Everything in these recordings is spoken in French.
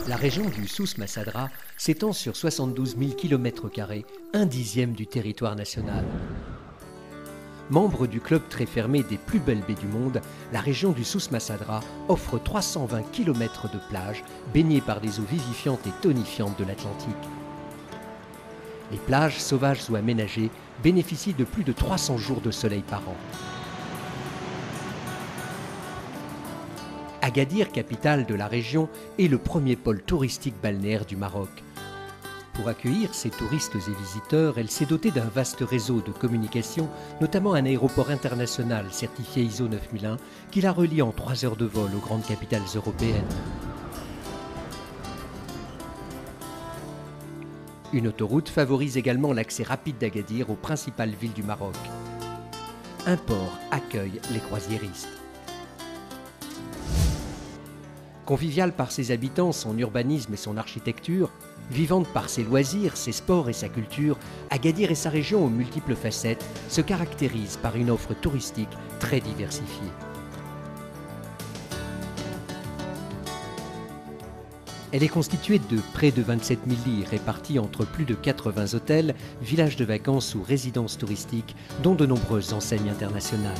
La région du Souss Massadra s'étend sur 72 000 km², un dixième du territoire national. Membre du club très fermé des plus belles baies du monde, la région du Souss Massadra offre 320 km de plages baignées par des eaux vivifiantes et tonifiantes de l'Atlantique. Les plages, sauvages ou aménagées, bénéficient de plus de 300 jours de soleil par an. Agadir, capitale de la région, est le premier pôle touristique balnéaire du Maroc. Pour accueillir ses touristes et visiteurs, elle s'est dotée d'un vaste réseau de communication, notamment un aéroport international certifié ISO 9001 qui la relie en 3 heures de vol aux grandes capitales européennes. Une autoroute favorise également l'accès rapide d'Agadir aux principales villes du Maroc. Un port accueille les croisiéristes. Conviviale par ses habitants, son urbanisme et son architecture, vivante par ses loisirs, ses sports et sa culture, Agadir et sa région aux multiples facettes se caractérisent par une offre touristique très diversifiée. Elle est constituée de près de 27 000 lits répartis entre plus de 80 hôtels, villages de vacances ou résidences touristiques, dont de nombreuses enseignes internationales.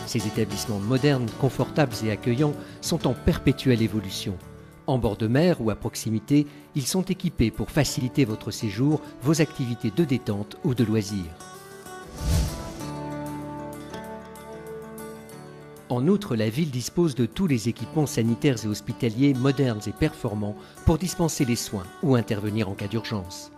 Ces établissements modernes, confortables et accueillants sont en perpétuelle évolution. En bord de mer ou à proximité, ils sont équipés pour faciliter votre séjour, vos activités de détente ou de loisirs. En outre, la ville dispose de tous les équipements sanitaires et hospitaliers modernes et performants pour dispenser les soins ou intervenir en cas d'urgence.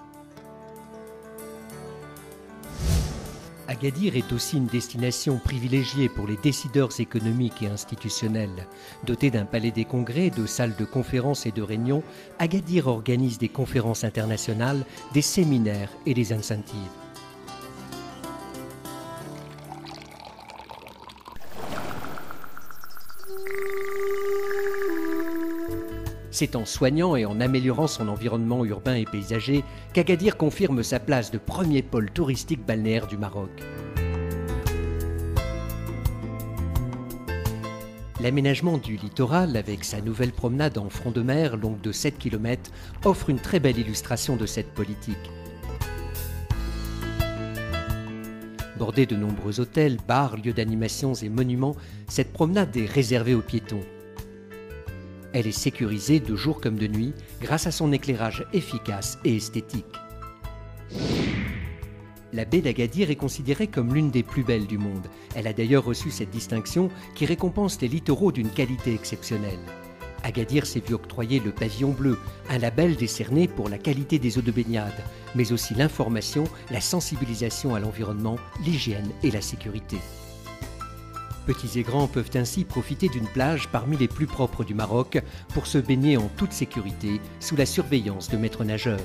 Agadir est aussi une destination privilégiée pour les décideurs économiques et institutionnels. Dotée d'un palais des congrès, de salles de conférences et de réunions, Agadir organise des conférences internationales, des séminaires et des incentives. C'est en soignant et en améliorant son environnement urbain et paysager qu'Agadir confirme sa place de premier pôle touristique balnéaire du Maroc. L'aménagement du littoral, avec sa nouvelle promenade en front de mer longue de 7 km, offre une très belle illustration de cette politique. Bordée de nombreux hôtels, bars, lieux d'animations et monuments, cette promenade est réservée aux piétons. Elle est sécurisée de jour comme de nuit grâce à son éclairage efficace et esthétique. La baie d'Agadir est considérée comme l'une des plus belles du monde. Elle a d'ailleurs reçu cette distinction qui récompense les littoraux d'une qualité exceptionnelle. Agadir s'est vu octroyer le pavillon bleu, un label décerné pour la qualité des eaux de baignade, mais aussi l'information, la sensibilisation à l'environnement, l'hygiène et la sécurité. Petits et grands peuvent ainsi profiter d'une plage parmi les plus propres du Maroc pour se baigner en toute sécurité sous la surveillance de maîtres nageurs.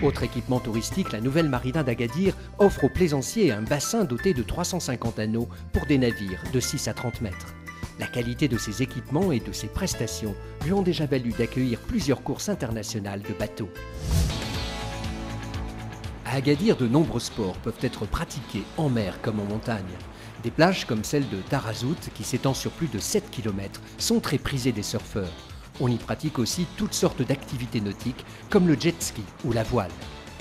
Autre équipement touristique, la nouvelle marina d'Agadir offre aux plaisanciers un bassin doté de 350 anneaux pour des navires de 6 à 30 mètres. La qualité de ses équipements et de ses prestations lui ont déjà valu d'accueillir plusieurs courses internationales de bateaux. À Agadir, de nombreux sports peuvent être pratiqués en mer comme en montagne. Des plages comme celle de Tarazout, qui s'étend sur plus de 7 km, sont très prisées des surfeurs. On y pratique aussi toutes sortes d'activités nautiques, comme le jet ski ou la voile.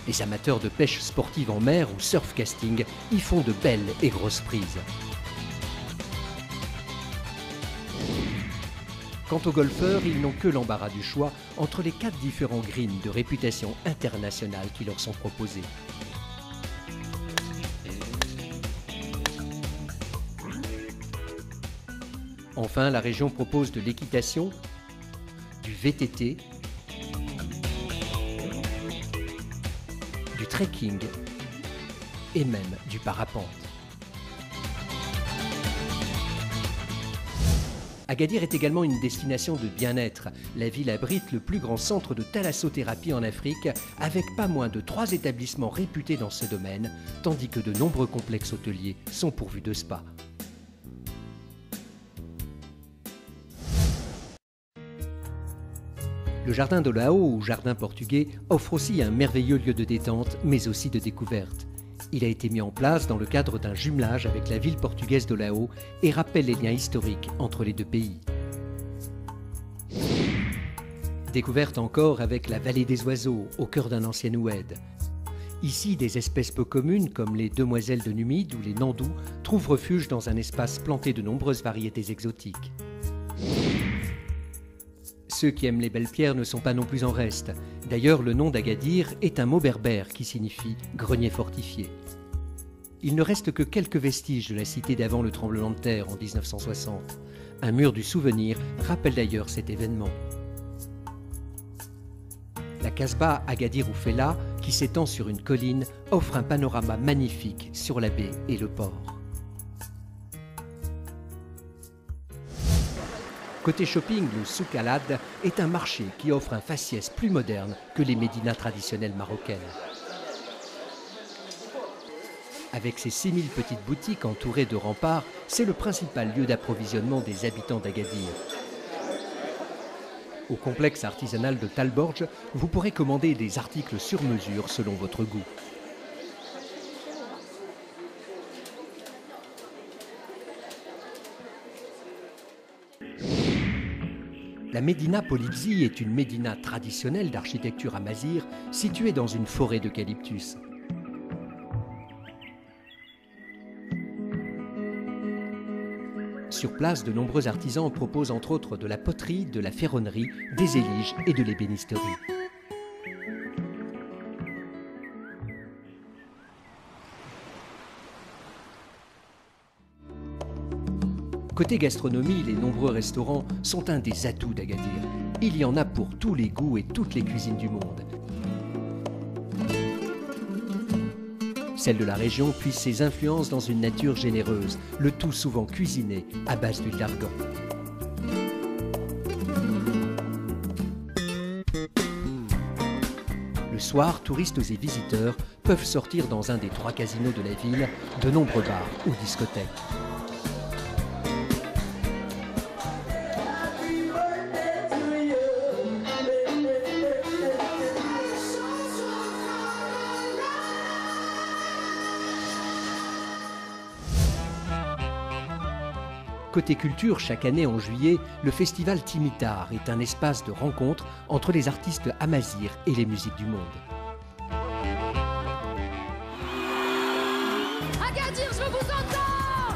Les amateurs de pêche sportive en mer ou surfcasting y font de belles et grosses prises. Quant aux golfeurs, ils n'ont que l'embarras du choix entre les 4 différents greens de réputation internationale qui leur sont proposés. Enfin, la région propose de l'équitation, du VTT, du trekking et même du parapente. Agadir est également une destination de bien-être. La ville abrite le plus grand centre de thalassothérapie en Afrique, avec pas moins de 3 établissements réputés dans ce domaine, tandis que de nombreux complexes hôteliers sont pourvus de spas. Le jardin de Lao, ou jardin portugais, offre aussi un merveilleux lieu de détente, mais aussi de découverte. Il a été mis en place dans le cadre d'un jumelage avec la ville portugaise de Lao et rappelle les liens historiques entre les deux pays. Découverte encore avec la vallée des oiseaux, au cœur d'un ancien oued. Ici, des espèces peu communes, comme les demoiselles de Numide ou les nandous, trouvent refuge dans un espace planté de nombreuses variétés exotiques. Ceux qui aiment les belles pierres ne sont pas non plus en reste. D'ailleurs, le nom d'Agadir est un mot berbère qui signifie « grenier fortifié ». Il ne reste que quelques vestiges de la cité d'avant le tremblement de terre en 1960. Un mur du souvenir rappelle d'ailleurs cet événement. La Casbah Agadir Oufella, qui s'étend sur une colline, offre un panorama magnifique sur la baie et le port. Côté shopping, le Souk Alad est un marché qui offre un faciès plus moderne que les médinas traditionnelles marocaines. Avec ses 6000 petites boutiques entourées de remparts, c'est le principal lieu d'approvisionnement des habitants d'Agadir. Au complexe artisanal de Talborj, vous pourrez commander des articles sur mesure selon votre goût. La Médina Polizzi est une médina traditionnelle d'architecture amazigh située dans une forêt d'eucalyptus. Sur place, de nombreux artisans proposent entre autres de la poterie, de la ferronnerie, des éliges et de l'ébénisterie. Côté gastronomie, les nombreux restaurants sont un des atouts d'Agadir. Il y en a pour tous les goûts et toutes les cuisines du monde. Celle de la région puise ses influences dans une nature généreuse, le tout souvent cuisiné à base d'huile d'argan. Le soir, touristes et visiteurs peuvent sortir dans un des 3 casinos de la ville, de nombreux bars ou discothèques. Côté culture, chaque année en juillet, le festival Timitar est un espace de rencontre entre les artistes amazirs et les musiques du monde. Agadir, je vous entends!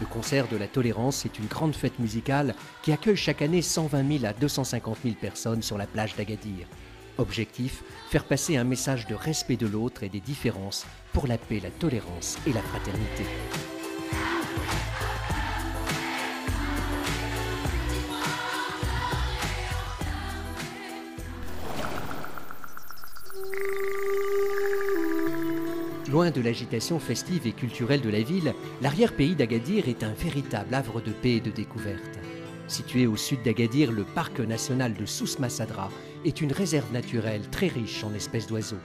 Le concert de la tolérance est une grande fête musicale qui accueille chaque année 120 000 à 250 000 personnes sur la plage d'Agadir. Objectif, faire passer un message de respect de l'autre et des différences pour la paix, la tolérance et la fraternité. Loin de l'agitation festive et culturelle de la ville, l'arrière-pays d'Agadir est un véritable havre de paix et de découverte. Situé au sud d'Agadir, le parc national de Souss Massadra est une réserve naturelle très riche en espèces d'oiseaux.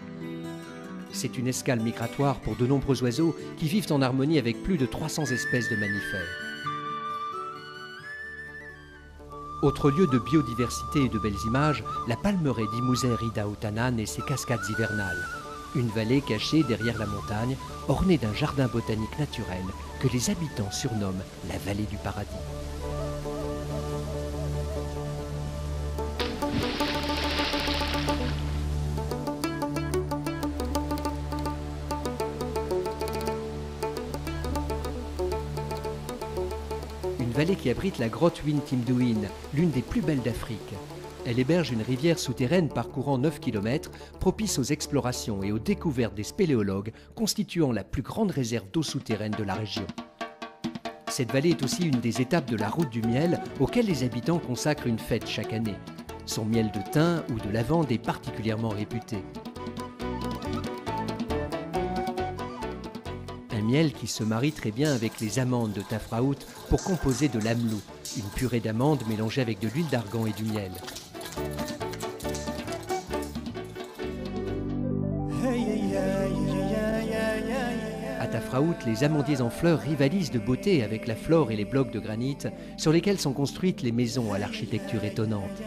C'est une escale migratoire pour de nombreux oiseaux qui vivent en harmonie avec plus de 300 espèces de mammifères. Autre lieu de biodiversité et de belles images, la palmeraie d'Imouzer Ida Outanan et ses cascades hivernales. Une vallée cachée derrière la montagne, ornée d'un jardin botanique naturel que les habitants surnomment la vallée du paradis. Une vallée qui abrite la grotte Win Timdouin, l'une des plus belles d'Afrique. Elle héberge une rivière souterraine parcourant 9 km, propice aux explorations et aux découvertes des spéléologues, constituant la plus grande réserve d'eau souterraine de la région. Cette vallée est aussi une des étapes de la route du miel, auquel les habitants consacrent une fête chaque année. Son miel de thym ou de lavande est particulièrement réputé. Un miel qui se marie très bien avec les amandes de Tafraout pour composer de l'amlou, une purée d'amandes mélangée avec de l'huile d'argan et du miel. À Tafraout, les amandiers en fleurs rivalisent de beauté avec la flore et les blocs de granit sur lesquels sont construites les maisons à l'architecture étonnante.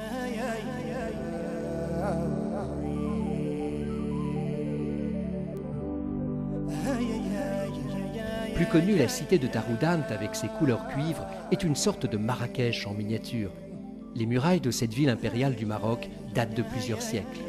Plus connue, la cité de Taroudant, avec ses couleurs cuivre, est une sorte de Marrakech en miniature. Les murailles de cette ville impériale du Maroc datent de plusieurs siècles.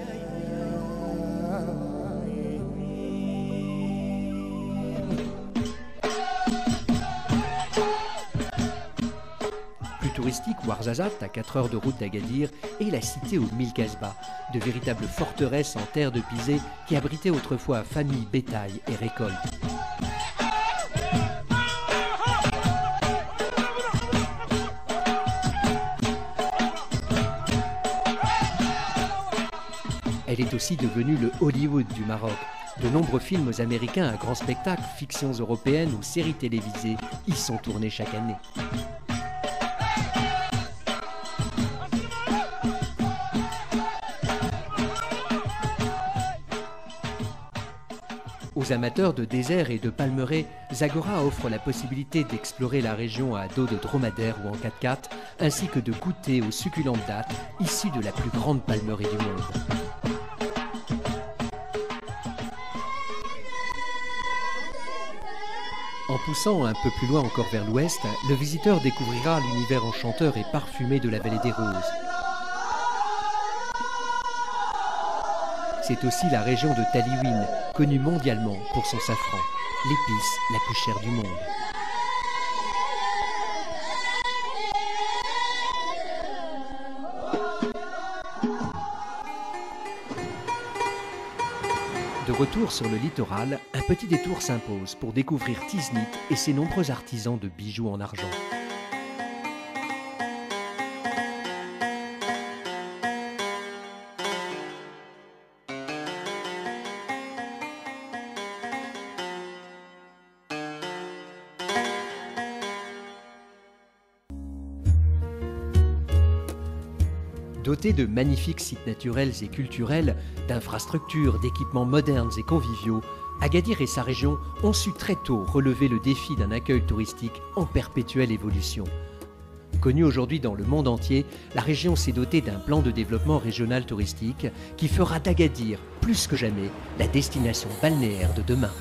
Plus touristique, Ouarzazate, à 4 heures de route d'Agadir, est la cité aux 1000 casbahs, de véritables forteresses en terre de pisé qui abritaient autrefois familles, bétail et récoltes. Elle est aussi devenue le Hollywood du Maroc. De nombreux films américains à grand spectacle, fictions européennes ou séries télévisées y sont tournés chaque année. Aux amateurs de désert et de palmeraies, Zagora offre la possibilité d'explorer la région à dos de dromadaire ou en 4x4, ainsi que de goûter aux succulentes dattes issues de la plus grande palmeraie du monde. En poussant un peu plus loin encore vers l'ouest, le visiteur découvrira l'univers enchanteur et parfumé de la vallée des Roses. C'est aussi la région de Taliouine, connue mondialement pour son safran, l'épice la plus chère du monde. De retour sur le littoral, un petit détour s'impose pour découvrir Tiznit et ses nombreux artisans de bijoux en argent. Doté de magnifiques sites naturels et culturels, d'infrastructures, d'équipements modernes et conviviaux, Agadir et sa région ont su très tôt relever le défi d'un accueil touristique en perpétuelle évolution. Connue aujourd'hui dans le monde entier, la région s'est dotée d'un plan de développement régional touristique qui fera d'Agadir, plus que jamais, la destination balnéaire de demain.